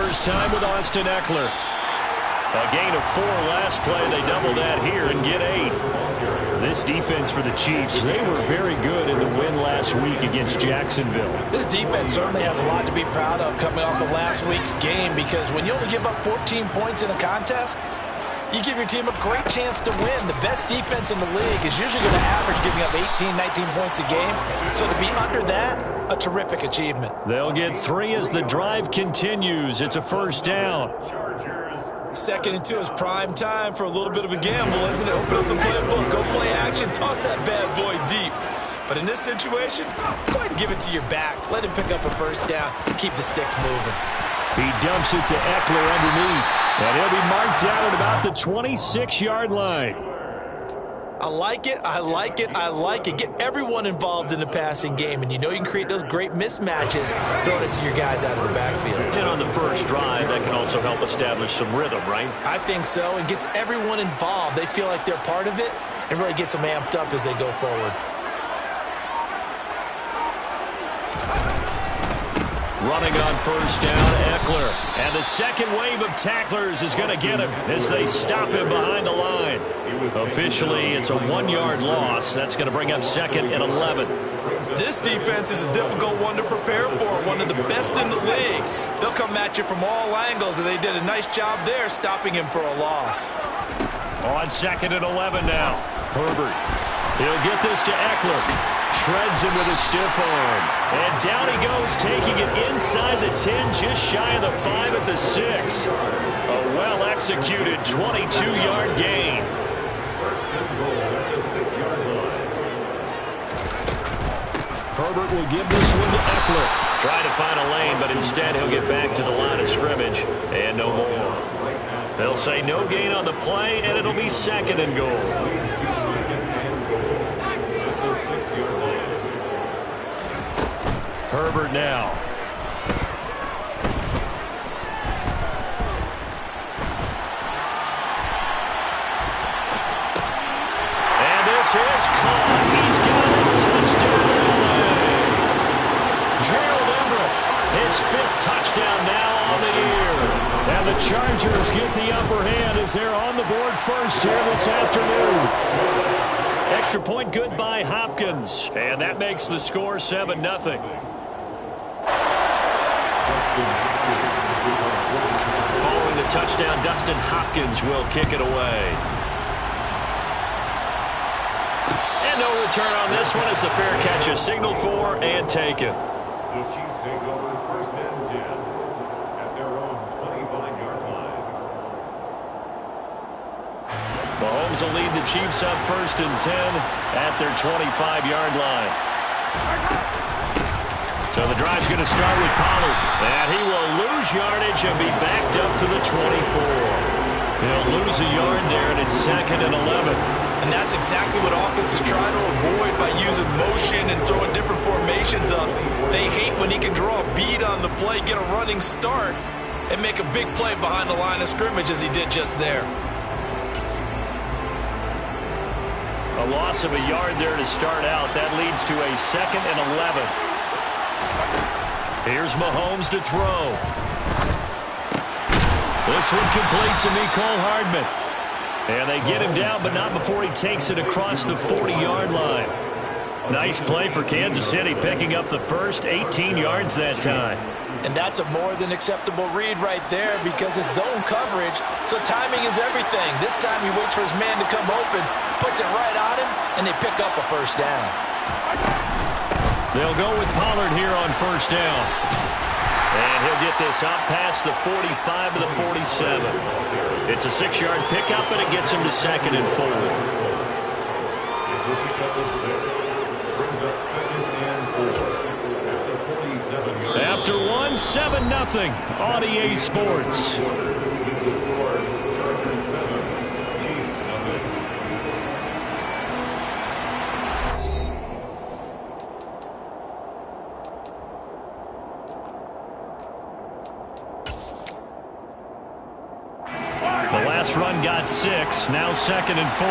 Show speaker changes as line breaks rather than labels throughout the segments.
first time with Austin Eckler. A gain of 4 last play. They double that here and get 8. This defense for the Chiefs, they were very good in the win last week against Jacksonville.
This defense certainly has a lot to be proud of coming off of last week's game, because when you only give up 14 points in a contest, you give your team a great chance to win. The best defense in the league is usually going to average giving up 18, 19 points a game. So to be under that, a terrific achievement.
They'll get 3 as the drive continues. It's a first down.
2nd and 2 is prime time for a little bit of a gamble, isn't it? Open up the playbook, go play action, toss that bad boy deep. But in this situation, go ahead and give it to your back. Let him pick up a first down. Keep the sticks moving.
He dumps it to Eckler underneath. And he'll be marked down at about the 26-yard line.
I like it, I like it, I like it. Get everyone involved in the passing game, and you know you can create those great mismatches throwing it to your guys out of the backfield.
And on the first drive, that can also help establish some rhythm, right?
I think so, and gets everyone involved. They feel like they're part of it, and really gets them amped up as they go forward.
Running on first down, Eckler. And the second wave of tacklers is going to get him as they stop him behind the line. Officially, it's a 1-yard loss. That's going to bring up 2nd and 11.
This defense is a difficult one to prepare for, one of the best in the league. They'll come at you from all angles, and they did a nice job there stopping him for a loss.
On 2nd and 11 now. Herbert. He'll get this to Eckler. Shreds him with a stiff arm. And down he goes, taking it inside the 10, just shy of the 5 at the 6. A well-executed 22-yard gain. Herbert will give this one to Eckler. Trying to find a lane, but instead he'll get back to the line of scrimmage. And no more. They'll say no gain on the play, and it'll be 2nd and goal. Herbert now. And this is caught. He's got a touchdown. Gerald Everett, his 5th touchdown now on the year. And the Chargers get the upper hand as they're on the board first here this afternoon. Extra point good by Hopkins. And that makes the score 7-0. Following the touchdown, Dustin Hopkins will kick it away. And no return on this one as the fair catch is signaled for and taken.
The Chiefs take over 1st and 10 at their own 25-yard line.
Mahomes will lead the Chiefs up 1st and 10 at their 25-yard line. So the drive's going to start with Pollard. And he will lose yardage and be backed up to the 24. He'll lose a yard there, and it's 2nd and 11.
And that's exactly what offenses try to avoid by using motion and throwing different formations up. They hate when he can draw a bead on the play, get a running start, and make a big play behind the line of scrimmage as he did just there.
A loss of a yard there to start out. That leads to a 2nd and 11. Here's Mahomes to throw. This one complete to Mecole Hardman. And they get him down, but not before he takes it across the 40-yard line. Nice play for Kansas City, picking up the first 18 yards that time.
And that's a more than acceptable read right there because it's zone coverage, so timing is everything. This time he waits for his man to come open, puts it right on him, and they pick up a first down.
They'll go with Pollard here on first down. And he'll get this out past the 45 to the 47. It's a 6-yard pickup, and it gets him to 2nd and 4.
It's a pickup of 6. Brings up 2nd and 4.
After 1, 7-0 on EA Sports.
The score, Chargers 7, Chiefs 0.
The last run got 6, now 2nd and 4.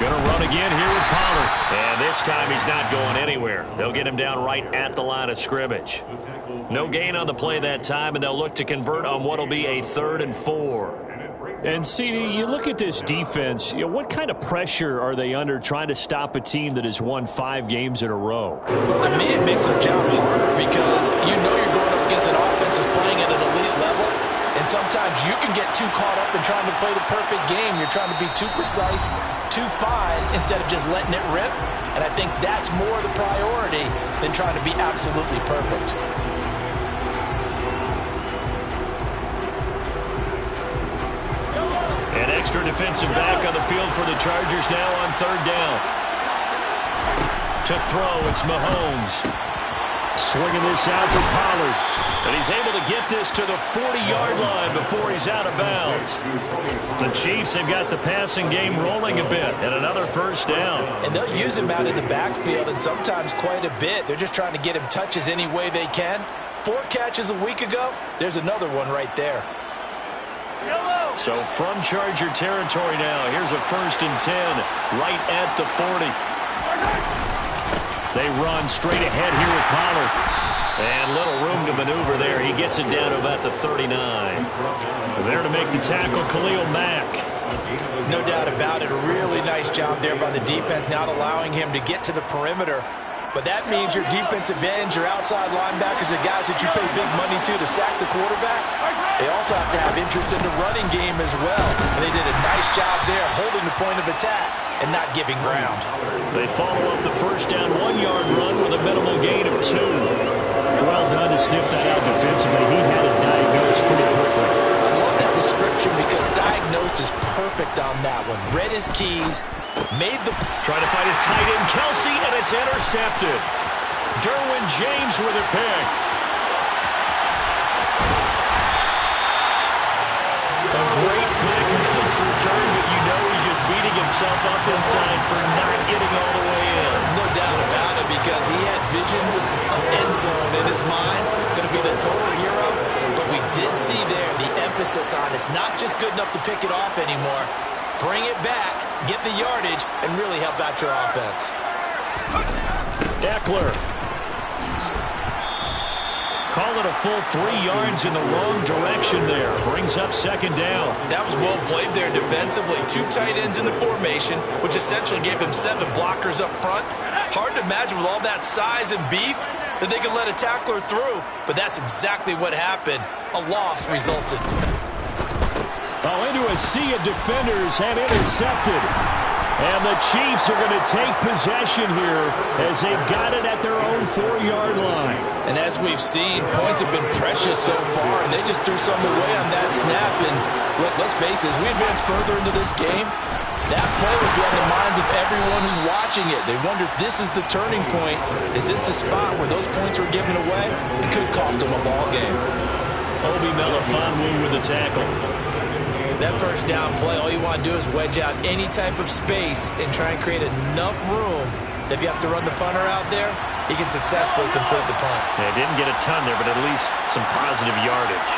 Going to run again here with Pollard. This time he's not going anywhere. They'll get him down right at the line of scrimmage. No gain on the play that time, and they'll look to convert on what will be a 3rd and 4.
And, CD, you look at this defense, what kind of pressure are they under trying to stop a team that has won 5 games in a row?
To me, it makes their job harder because you know you're going up against an offense that's playing at an elite level, and sometimes you can get too caught up in trying to play the perfect game. You're trying to be too precise, too fine, instead of just letting it rip, and I think that's more the priority than trying to be absolutely perfect.
An extra defensive back on the field for the Chargers now on 3rd down. To throw, it's Mahomes.
Swinging this out for Pollard.
And he's able to get this to the 40-yard line before he's out of bounds. The Chiefs have got the passing game rolling a bit, and another 1st down.
And they'll use him out in the backfield, and sometimes quite a bit. They're just trying to get him touches any way they can. 4 catches a week ago, there's another one right there.
So from Charger territory now, here's a 1st and 10 right at the 40. They run straight ahead here with Pollard. And little room to maneuver there. He gets it down to about the 39. There to make the tackle, Khalil Mack.
No doubt about it. A really nice job there by the defense, not allowing him to get to the perimeter. But that means your defensive ends, your outside linebackers, the guys that you pay big money to sack the quarterback, they also have to have interest in the running game as well. And they did a nice job there holding the point of attack and not giving ground.
They follow up the 1st down 1-yard run with a minimal gain of 2.
Well done to sniff that out defensively. He had it diagnosed pretty quickly.
I love that description because diagnosed is perfect on that one. Read his keys, made the...
Trying to find his tight end, Kelsey, and it's intercepted. Derwin James with a pick. A great pick, and it's returned, but you know he's just beating himself up inside for not getting all the way in.
No doubt about it, because he had visions of end zone in his mind, going to be the total hero. But we did see there the emphasis on it's not just good enough to pick it off anymore. Bring it back, get the yardage, and really help out your offense.
Eckler. Call it a full 3 yards in the wrong direction there. Brings up 2nd down.
That was well played there defensively. 2 tight ends in the formation, which essentially gave him 7 blockers up front. Hard to imagine with all that size and beef that they could let a tackler through, but that's exactly what happened. A loss resulted.
Oh, into a sea of defenders and intercepted. And the Chiefs are going to take possession here as they've got it at their own 4-yard line.
And as we've seen, points have been precious so far, and they just threw some away on that snap. And look, let's face it, as we advance further into this game, that play will be on the minds of everyone who's watching it. They wonder if this is the turning point. Is this the spot where those points were given away? It could cost them a ball game.
Obi Melifonwu with the tackle.
That 1st down play, all you want to do is wedge out any type of space and try and create enough room that if you have to run the punter out there, he can successfully complete the punt.
They didn't get a ton there, but at least some positive yardage.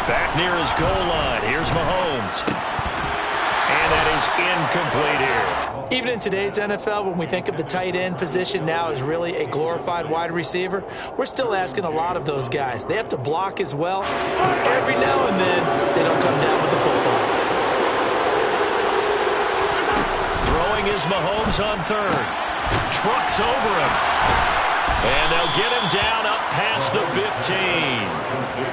Back near his goal line. Here's Mahomes. And that is incomplete here.
Even in today's NFL, when we think of the tight end position now as really a glorified wide receiver, we're still asking a lot of those guys. They have to block as well. Every now and then, they don't come down with the football.
Throwing is Mahomes on 3rd. Trucks over him. And they'll get him down up past the 15.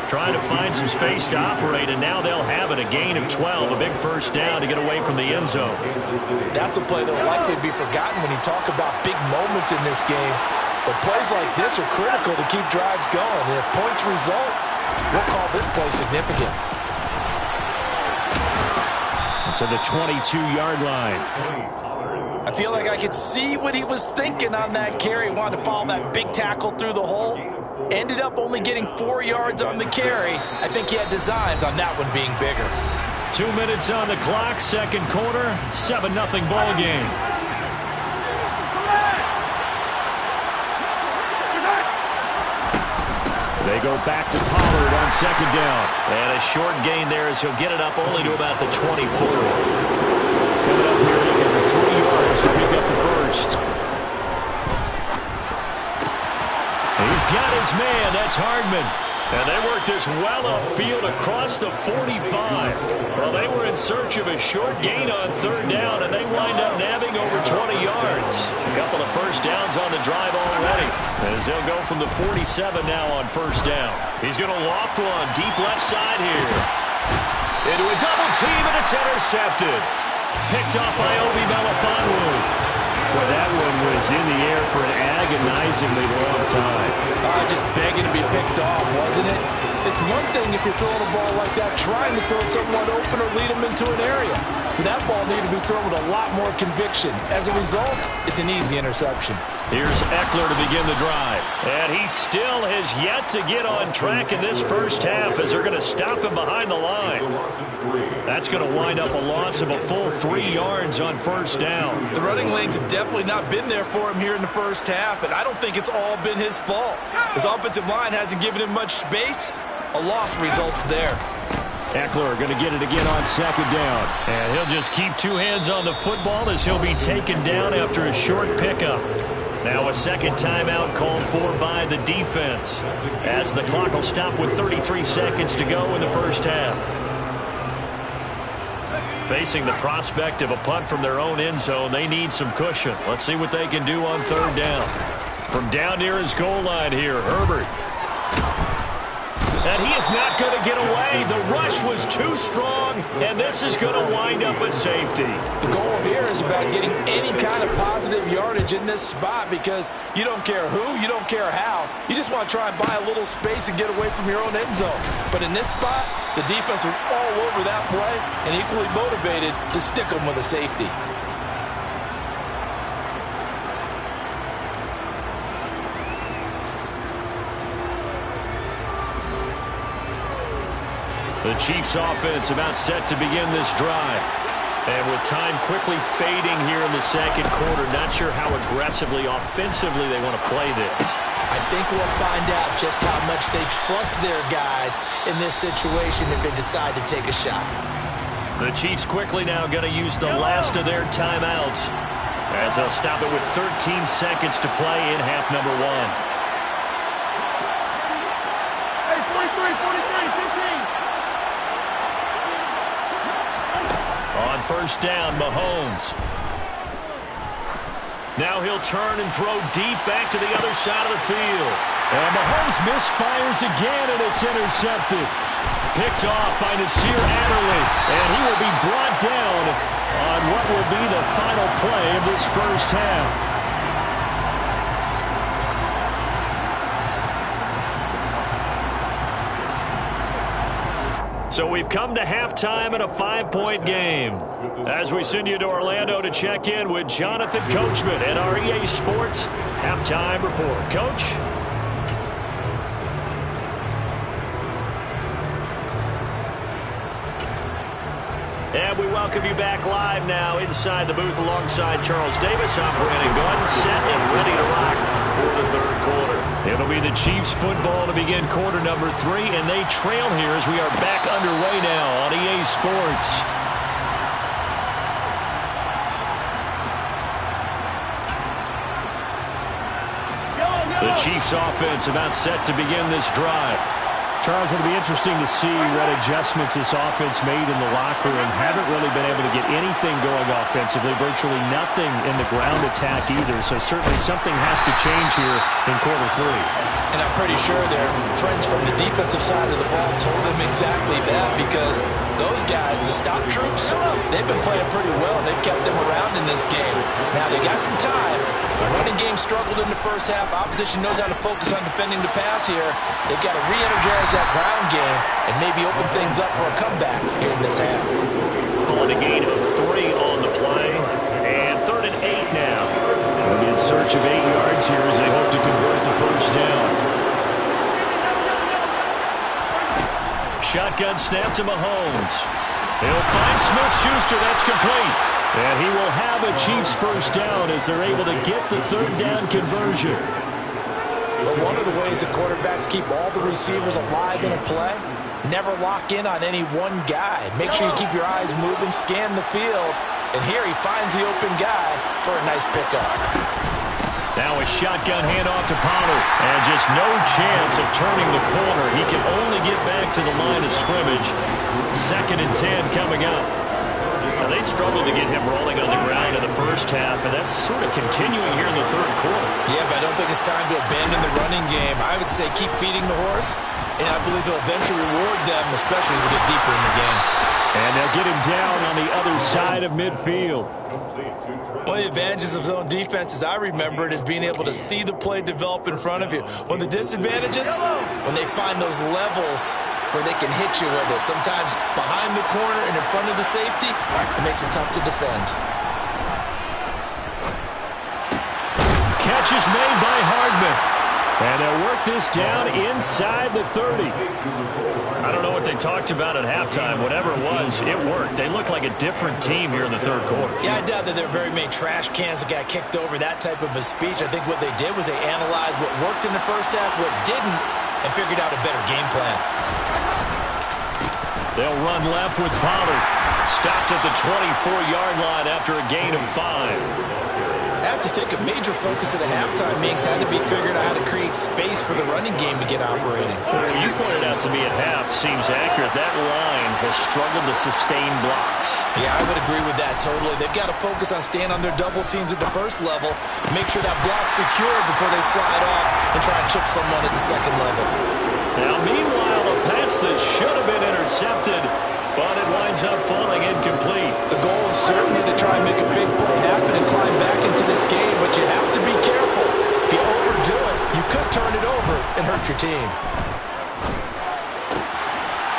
Trying to find some space to operate, and now they'll have it. A gain of 12, a big 1st down to get away from the end zone.
That's a play that will likely be forgotten when you talk about big moments in this game. But plays like this are critical to keep drives going. And if points result, we'll call this play significant.
To the 22-yard line.
I feel like I could see what he was thinking on that carry. Wanted to follow that big tackle through the hole. Ended up only getting 4 yards on the carry. I think he had designs on that one being bigger.
2 minutes on the clock, 2nd quarter, 7-0 ball game.
They go back to Pollard on 2nd down.
And a short gain there as he'll get it up only to about the 24.
up the first.
He's got his man. That's Hardman. And they worked this well upfield across the 45. Well, they were in search of a short gain on third down, and they wind up nabbing over 20 yards. A couple of first downs on the drive already, as they'll go from the 47 now on first down. He's going to loft one deep left side here. Into a double team, and it's intercepted. Picked off by Obi Melifonwu.
Well, that one was in the air for an agonizingly long time.
Just begging to be picked off, wasn't it? It's one thing if you're throwing a ball like that, trying to throw someone open or lead them into an area. But that ball needed to be thrown with a lot more conviction. As a result, it's an easy interception.
Here's Eckler to begin the drive. And he still has yet to get on track in this first half as they're going to stop him behind the line. That's going to wind up a loss of a full 3 yards on first down.
The running lanes have definitely not been there for him here in the first half, and I don't think it's all been his fault. His offensive line hasn't given him much space. A loss results there.
Eckler going to get it again on second down. And he'll just keep two hands on the football as he'll be taken down after a short pickup. Now a second timeout called for by the defense, as the clock will stop with 33 seconds to go in the first half. Facing the prospect of a punt from their own end zone, they need some cushion. Let's see what they can do on third down. From down near his goal line here, Herbert. And he is not going to get away. The rush was too strong, and this is going to wind up a safety.
The goal here is about getting any kind of positive yardage in this spot, because you don't care who, you don't care how. You just want to try and buy a little space and get away from your own end zone. But in this spot, the defense was all over that play and equally motivated to stick them with a safety.
The Chiefs offense about set to begin this drive. And with time quickly fading here in the second quarter, not sure how aggressively, offensively they want to play this.
I think we'll find out just how much they trust their guys in this situation if they decide to take a shot.
The Chiefs quickly now going to use the last of their timeouts, as they'll stop it with 13 seconds to play in half number one.
Hey, 43, 15.
On first down, Mahomes. Now he'll turn and throw deep back to the other side of the field.
And Mahomes misfires again, and it's intercepted.
Picked off by Nasir Adderley, and he will be brought down on what will be the final play of this first half. So we've come to halftime in a 5-point game, as we send you to Orlando to check in with Jonathan Coachman at our EA Sports Halftime Report. Coach? And we welcome you back live now inside the booth alongside Charles Davis. I'm Brandon Gordon, set and ready to rock for the third quarter. It'll be the Chiefs football to begin quarter number 3, and they trail here as we are back underway now on EA Sports. The Chiefs offense about set to begin this drive.
Charles, it'll be interesting to see what adjustments this offense made in the locker room. Haven't really been able to get anything going offensively, virtually nothing in the ground attack either. So certainly something has to change here in quarter 3.
And I'm pretty sure their friends from the defensive side of the ball told them exactly that, because those guys, the stop troops, they've been playing pretty well. They've kept them around in this game. Now they got some time. The running game struggled in the first half. Opposition knows how to focus on defending the pass here. They've got to re-energize that ground game and maybe open things up for a comeback here in this half.
Pulling a gain of 3 on the play, and 3rd and 8 now.
They'll be in search of 8 yards here as they hope to convert the first down.
Shotgun snap to Mahomes. He'll find Smith-Schuster. That's complete.
And he will have a Chiefs first down as they're able to get the third down conversion.
But one of the ways that quarterbacks keep all the receivers alive in a play, never lock in on any one guy. Make sure you keep your eyes moving, scan the field, And here he finds the open guy for a nice pickup.
Now a shotgun handoff to Pollard. And just no chance of turning the corner. He can only get back to the line of scrimmage. 2nd and 10 coming up. Now they struggled to get him rolling on the ground in the first half, and that's sort of continuing here in the third quarter.
Yeah, but I don't think it's time to abandon the running game. I would say keep feeding the horse, and I believe he'll eventually reward them, especially as we get deeper in the game.
And they'll get him down on the other side of midfield.
One of the advantages of zone defense, as I remember it, is being able to see the play develop in front of you. One of the disadvantages, when they find those levels where they can hit you with it, sometimes behind the corner and in front of the safety, it makes it tough to defend.
Catch is made by Hardman. And they'll work this down inside the 30.
I don't know what they talked about at halftime. Whatever it was, it worked. They look like a different team here in the third quarter.
Yeah, I doubt that there are very many trash cans that got kicked over, that type of a speech. I think what they did was they analyzed what worked in the first half, what didn't, and figured out a better game plan.
They'll run left with Pollard. Stopped at the 24-yard line after a gain of 5.
I have to think a major focus of the halftime meetings had to be figuring out how to create space for the running game to get operating.
Well, you pointed out to me at half, seems accurate. That line has struggled to sustain blocks.
Yeah, I would agree with that totally. They've got to focus on staying on their double teams at the first level, make sure that block's secure before they slide off and try and chip someone at the second level.
Now, meanwhile, a pass that should have been intercepted, but it winds up falling incomplete.
The goal is certainly to try and make a big play happen and climb back into this game, but you have to be careful. If you overdo it, you could turn it over and hurt your team.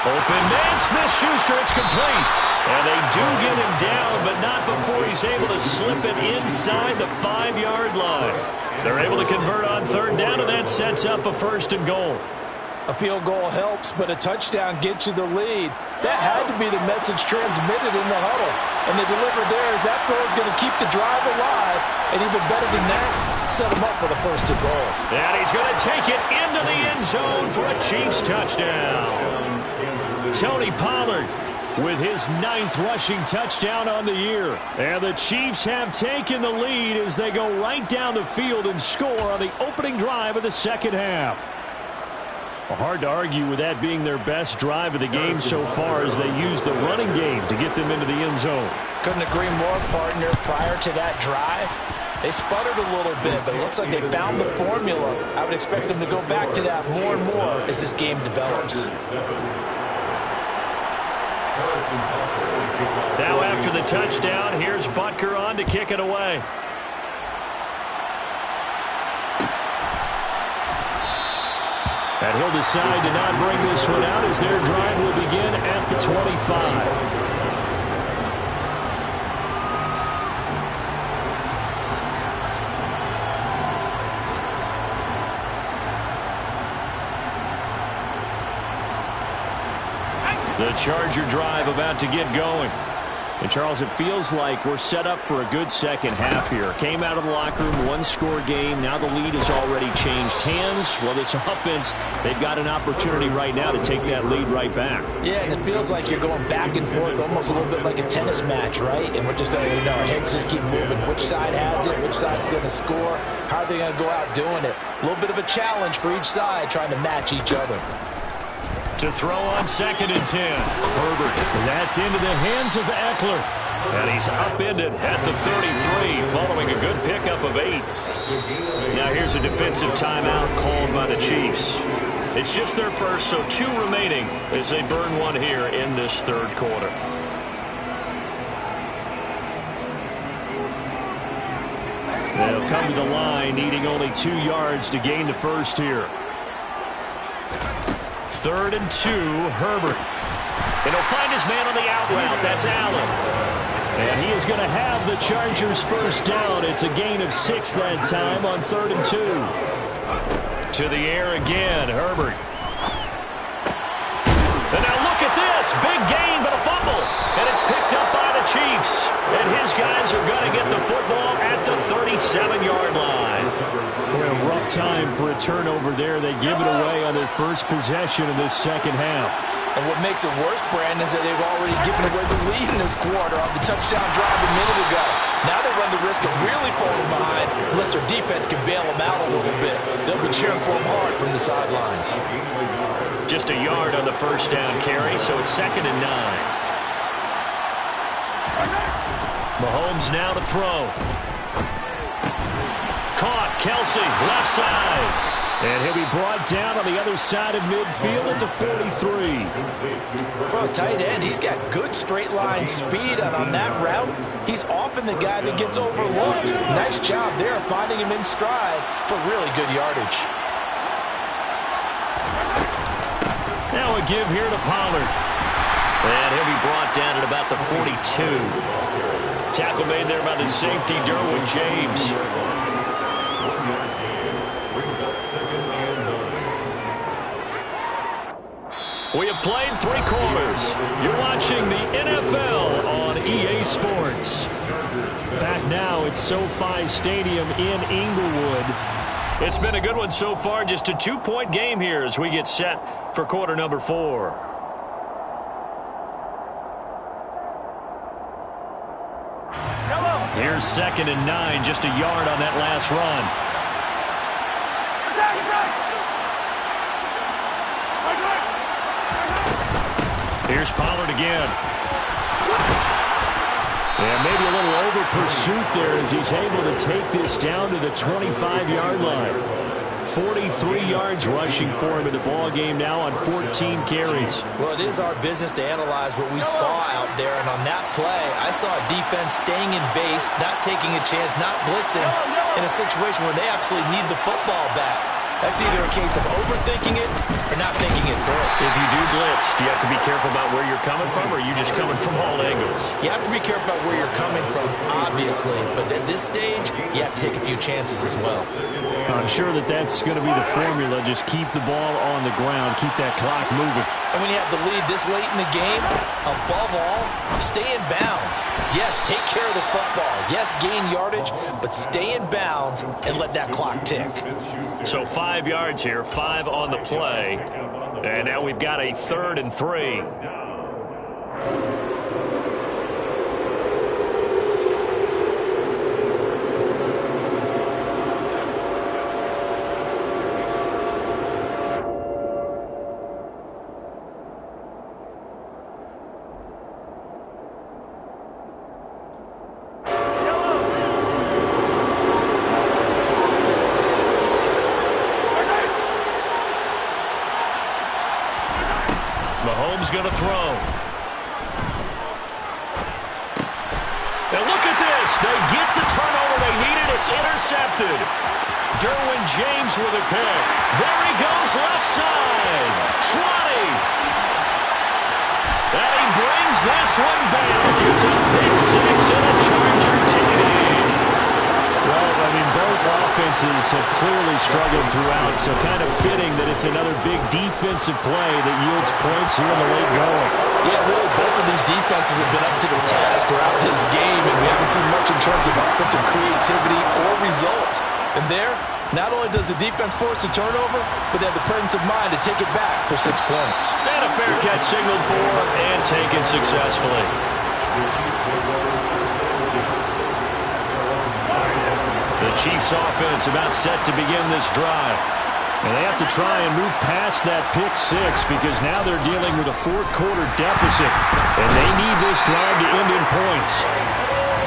Open man, Smith-Schuster, it's complete. And they do get him down, but not before he's able to slip it inside the 5-yard line. They're able to convert on third down, and that sets up a 1st and goal.
A field goal helps, but a touchdown gets you the lead. That had to be the message transmitted in the huddle. And they delivered theirs. That throw is going to keep the drive alive. And even better than that, set them up for the 1st and goal.
And he's going to take it into the end zone for a Chiefs touchdown. Tony Pollard with his 9th rushing touchdown on the year. And the Chiefs have taken the lead as they go right down the field and score on the opening drive of the second half. Well, hard to argue with that being their best drive of the game so far as they use the running game to get them into the end zone.
Couldn't agree more, partner. Prior to that drive, they sputtered a little bit, but it looks like they found the formula. I would expect them to go back to that more and more as this game develops.
Now after the touchdown, here's Butker on to kick it away.
And he'll decide to not bring this one out as their drive will begin at the 25. The Charger drive about to get going. And, Charles, it feels like we're set up for a good second half here. Came out of the locker room, one-score game. Now the lead has already changed hands. Well, this offense, they've got an opportunity right now to take that lead right back.
Yeah, and it feels like you're going back and forth, almost a little bit like a tennis match, right? And we're just letting you know, our heads just keep moving. Which side has it? Which side's going to score? How are they going to go out doing it? A little bit of a challenge for each side, trying to match each other.
To throw on 2nd and 10. Herbert.
That's into the hands of Eckler.
And he's upended at the 33 following a good pickup of 8. Now here's a defensive timeout called by the Chiefs. It's just their first, so 2 remaining as they burn one here in this third quarter.
They'll come to the line, needing only 2 yards to gain the first here.
3rd and 2, Herbert. And he'll find his man on the out route. That's Allen.
And he is going to have the Chargers first down. It's a gain of 6 that time on 3rd and 2.
To the air again, Herbert. And now look at this. Big gain, but a fumble. And it's picked up by the Chiefs. And his guys are going to get the football at the 37-yard line.
What a rough time for a turnover there. They give it away on their first possession of this second half.
And what makes it worse, Brandon, is that they've already given away the lead in this quarter on the touchdown drive a minute ago. Now they run the risk of really falling behind unless their defense can bail them out a little bit. They'll be cheering for them hard from the sidelines.
Just a yard on the first down carry, so it's 2nd and 9. Mahomes now to throw. Caught, Kelsey, left side.
And he'll be brought down on the other side of midfield at the 43.
For a tight end, he's got good straight line speed, and on that route, he's often the guy that gets overlooked. Nice job there finding him in stride for really good yardage.
Now a give here to Pollard. And he'll be brought down at about the 42. Tackle made there by the safety, Derwin James. We have played 3 quarters. You're watching the NFL on EA Sports.
Back now at SoFi Stadium in Inglewood.
It's been a good one so far. Just a 2-point game here as we get set for quarter number 4. Here's 2nd and 9, just a yard on that last run. Here's Pollard again.
And maybe a little over pursuit there as he's able to take this down to the 25-yard line. 43 yards rushing for him in the ball game now on 14 carries.
Well, it is our business to analyze what we saw out there, and on that play, I saw a defense staying in base, not taking a chance, not blitzing in a situation where they absolutely need the football back. That's either a case of overthinking it or not thinking it through.
If you do blitz, do you have to be careful about where you're coming from, or are you just coming from all angles?
You have to be careful about where you're coming from, obviously, but at this stage, you have to take a few chances as well.
I'm sure that that's going to be the formula. Just keep the ball on the ground, keep that clock moving.
And when you have the lead this late in the game, above all, stay in bounds. Yes, take care of the football. Yes, gain yardage, but stay in bounds and let that clock tick.
So 5 yards here, 5 on the play. And now we've got a 3rd and 3. Mahomes going to throw. Now look at this. They get the turnover they needed. It's intercepted. Derwin James with a pick. There he goes, left side. 20. And he brings this one back. It's a pick 6 and a Charger ticket.
Well, I mean, both offenses have clearly struggled throughout, so kind of fitting that it's another big defensive play that yields points here in the late going.
Yeah, really, both of these defenses have been up to the task throughout this game, and we haven't seen much in terms of offensive creativity or results. And there, not only does the defense force a turnover, but they have the presence of mind to take it back for 6 points.
And a fair catch signaled for and taken successfully. The Chiefs offense about set to begin this drive. And they have to try and move past that pick 6 because now they're dealing with a 4th quarter deficit. And they need this drive to end in points.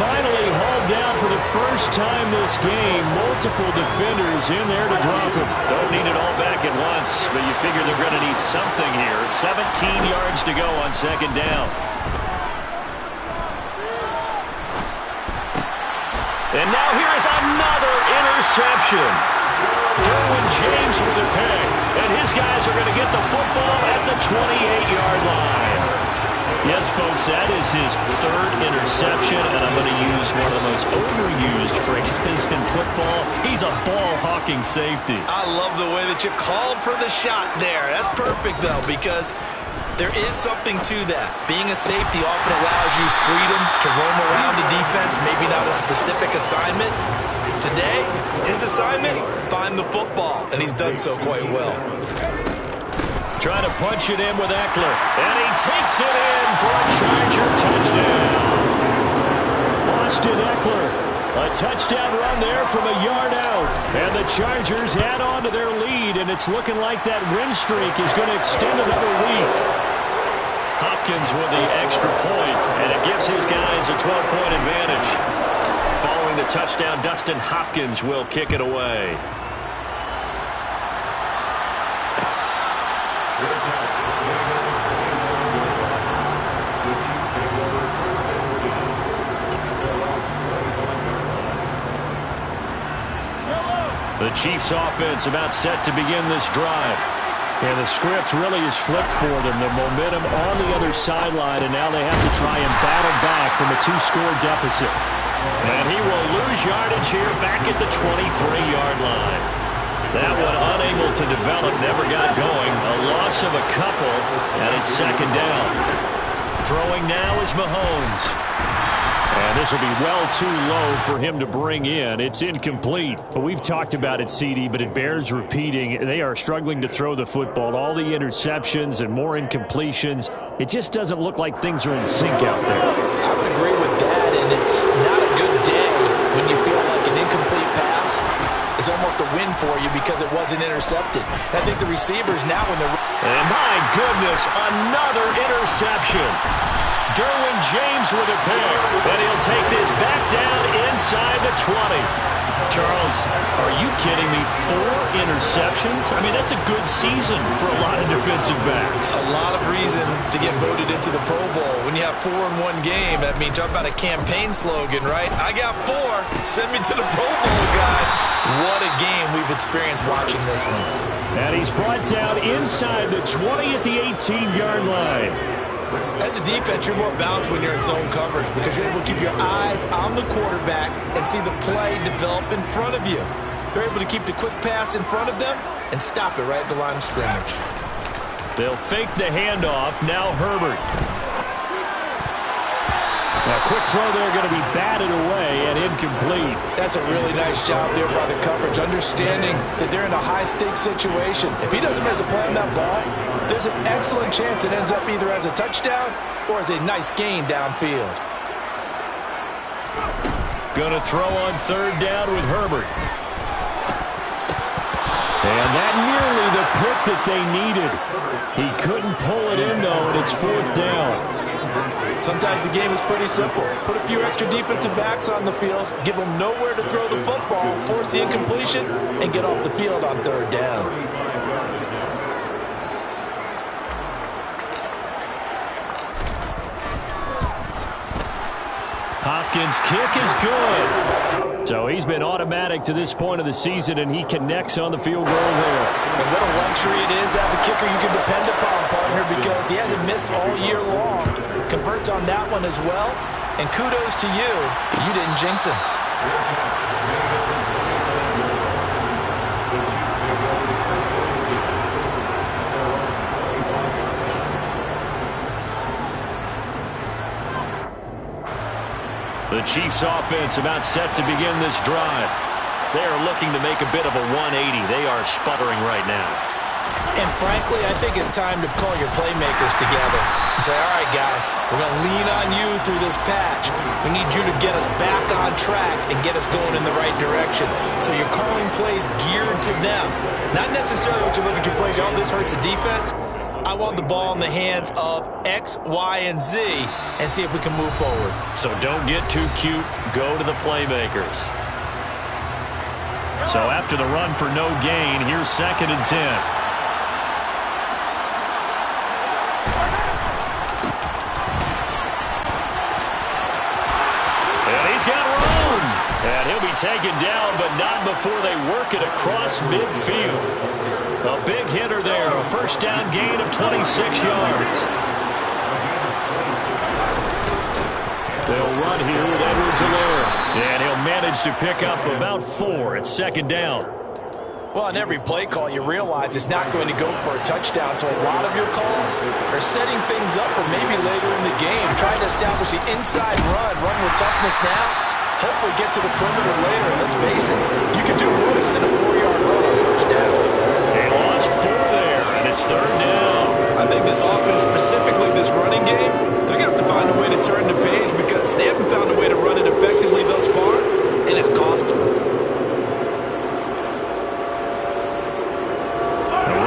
Finally hauled down for the first time this game. Multiple defenders in there to drop him. Don't need it all back at once, but you figure they're going to need something here. 17 yards to go on 2nd down. And now here is another interception. Derwin James with the pick. And his guys are going to get the football at the 28-yard line. Yes, folks, that is his 3rd interception, and I'm going to use one of the most overused phrases in football. He's a ball-hawking safety.
I love the way that you called for the shot there. That's perfect, though, because there is something to that. Being a safety often allows you freedom to roam around the defense, maybe not a specific assignment. Today, his assignment, find the football, and he's done so quite well.
Trying to punch it in with Eckler. And he takes it in for a Charger touchdown. Austin Eckler. A touchdown run there from a yard out. And the Chargers add on to their lead, and it's looking like that win streak is going to extend another week. Hopkins with the extra point, and it gives his guys a 12-point advantage. Following the touchdown, Dustin Hopkins will kick it away. The Chiefs offense about set to begin this drive. And the script really is flipped for them. The momentum on the other sideline, and now they have to try and battle back from a 2-score deficit. And he will lose yardage here back at the 23-yard line. That one unable to develop, never got going. A loss of a couple, and it's second down. Throwing now is Mahomes. And this will be well too low for him to bring in. It's incomplete. But we've talked about it, CD, but it bears repeating. They are struggling to throw the football. All the interceptions and more incompletions. It just doesn't look like things are in sync out there.
I would agree with that, and it's not a good day when you feel like an incomplete pass is almost a win for you because it wasn't intercepted. I think the receivers now when they're...
And my goodness, another interception. Derwin James with a pick, and he'll take this back down inside the 20. Charles, are you kidding me? 4 interceptions? I mean, that's a good season for a lot of defensive backs.
A lot of reason to get voted into the Pro Bowl. When you have 4 in one game, I mean, talk about a campaign slogan, right? I got 4. Send me to the Pro Bowl, guys. What a game we've experienced watching this one.
And he's brought down inside the 20 at the 18-yard line.
As a defense, you're more balanced when you're in zone coverage because you're able to keep your eyes on the quarterback and see the play develop in front of you. They're able to keep the quick pass in front of them and stop it right at the line of scrimmage.
They'll fake the handoff. Now Herbert. A quick throw there going to be batted away and incomplete.
That's a really nice job there by the coverage, understanding that they're in a high-stakes situation. If he doesn't make the play on that ball, there's an excellent chance it ends up either as a touchdown or as a nice gain downfield.
Going to throw on third down with Herbert. And that nearly the pick that they needed. He couldn't pull it in, though, and it's fourth down.
Sometimes the game is pretty simple. Put a few extra defensive backs on the field, give them nowhere to throw the football, force the incompletion, and get off the field on third down.
Hopkins' kick is good. So he's been automatic to this point of the season, and he connects on the field goal there.
And what a luxury it is to have a kicker you can depend upon, partner, because he hasn't missed all year long. Converts on that one as well. And kudos to you. You didn't jinx him.
The Chiefs offense about set to begin this drive. They are looking to make a bit of a 180. They are sputtering right now.
And frankly, I think it's time to call your playmakers together and say, all right, guys, we're going to lean on you through this patch. We need you to get us back on track and get us going in the right direction. So you're calling plays geared to them. Not necessarily what you look at your plays, oh, this hurts the defense. I want the ball in the hands of X, Y, and Z and see if we can move forward.
So don't get too cute. Go to the playmakers. So after the run for no gain, here's 2nd and 10. And he's got room. And he'll be taken down, but not before they work it across midfield. A big hitter there, a first down gain of 26 yards. They'll run here with Edwards-Helaire. And he'll manage to pick up about 4 at 2nd down.
Well, on every play call, you realize it's not going to go for a touchdown, so a lot of your calls are setting things up for maybe later in the game, trying to establish the inside run with toughness now, hopefully get to the perimeter later. Let's face it, you can do worse than a 4-yard run on first down.
They lost 4 there, And it's third down.
I think this offense, specifically this running game, they're going to have to find a way to turn the page because they haven't found a way to run it effectively thus far, and it's cost them.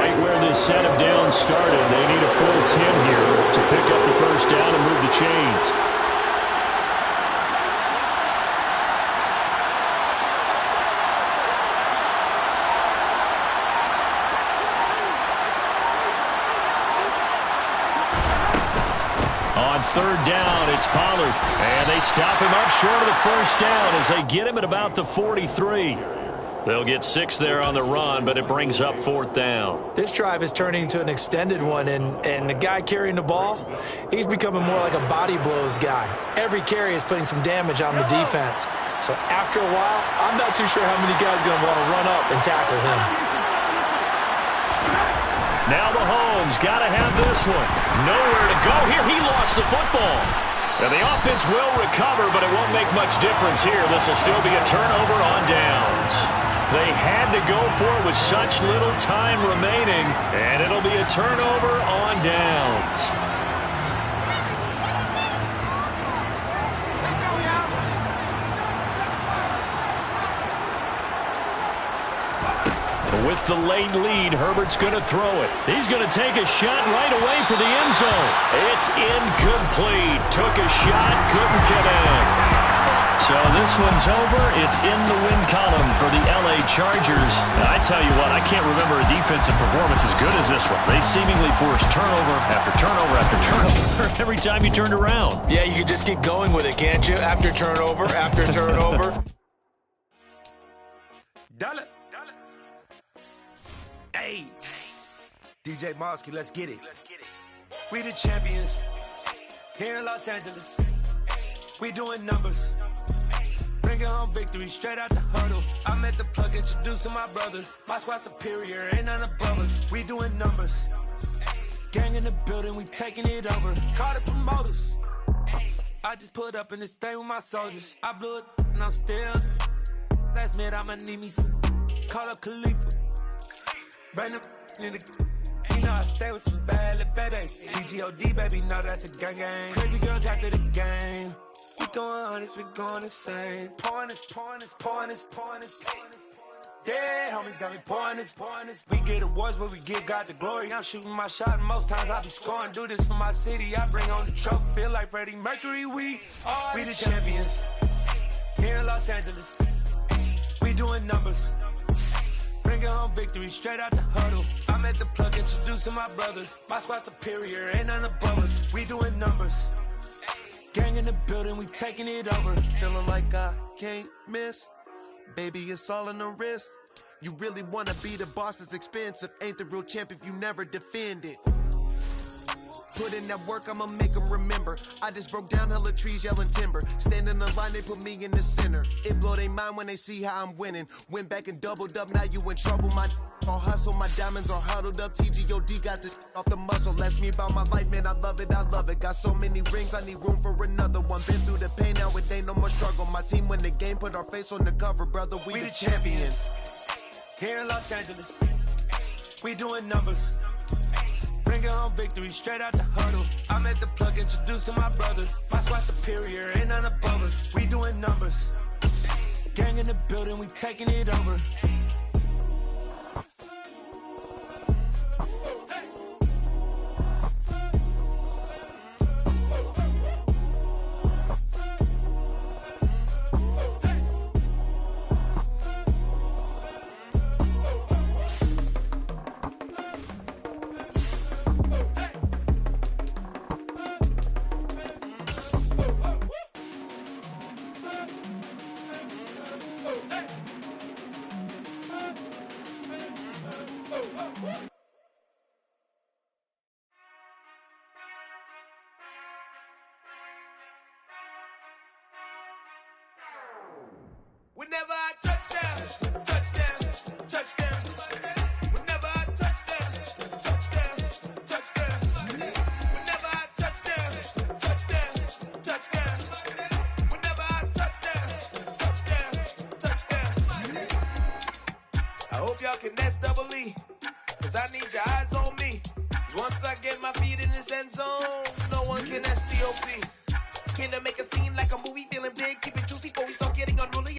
Right where this set of downs started, they need a full 10 here to pick up the first down and move the chains. On third down, it's Pollard. And they stop him up short of the first down as they get him at about the 43. They'll get 6 there on the run, but it brings up fourth down.
This drive is turning into an extended one, and the guy carrying the ball, he's becoming more like a body blows guy. Every carry is putting some damage on the defense. So after a while, I'm not too sure how many guys are going to want to run up and tackle him.
Now Mahomes got to have this one. Nowhere to go here. He lost the football. And the offense will recover, but it won't make much difference here. This will still be a turnover on downs. They had to go for it with such little time remaining, and it'll be a turnover on downs. With the late lead, Herbert's going to throw it. He's going to take a shot right away for the end zone. It's incomplete. Took a shot, couldn't get in. So this one's over. It's in the win column for the LA Chargers. Now, I tell you what, I can't remember a defensive performance as good as this one. They seemingly forced turnover after turnover after turnover every time you turned around.
Yeah, you can just keep going with it, can't you? After turnover, after turnover.
Dollar. Hey, DJ Mosky, let's get it. We the champions here in Los Angeles. We doing numbers. Bringing home victory straight out the huddle. I met the plug, introduced to my brother. My squad superior, ain't none above us. We doing numbers. Gang in the building, we taking it over. Call the promoters. I just put up in this thing with my soldiers. I blew it and I'm still. Last minute I'ma need me some. Call up Khalifa. Bring up in the. You know I stay with some bad little babies. TGOD, baby, no, that's a gang gang. Crazy girls after the game. We going honest, we going insane. Pouring this. Yeah, homies got me pouring this. We get awards, but we give God the glory. I'm shooting my shot, and most times I be scoring. Do this for my city, I bring on the trophy. Feel like Freddie Mercury, we the champions. Here in Los Angeles, we doing numbers. Bringing home victory straight out the huddle. I'm at the plug, introduced to my brother. My squad superior, ain't none above us. We doing numbers. Gang in the building, we taking it over.
Feeling like I can't miss. Baby, it's all in the wrist. You really wanna be the boss, it's expensive. Ain't the real champ if you never defend it. Put in that work, I'ma make them remember. I just broke down hella trees, yelling timber. Stand in the line, they put me in the center. It blow their mind when they see how I'm winning. Went back and doubled up, now you in trouble. My all hustle, my diamonds are huddled up. TGOD got this off the muscle. Ask me about my life, man, I love it. Got so many rings, I need room for another one. Been through the pain, now it ain't no more struggle. My team win the game, put our face on the cover, brother. We the champions.
Here in Los Angeles, we doing numbers. Bringing home victory straight out the huddle. I'm at the plug, introduced to my brother. My squad superior, ain't none above us. We doing numbers. Gang in the building, we taking it over. Whenever I touchdown, touchdown. Whenever I touchdown. Whenever I touchdown. Whenever I touchdown. I hope y'all can nest double E, cause I need your eyes on me.
once I get my feet in this end zone, no one can STOP. Can I make a scene like a movie?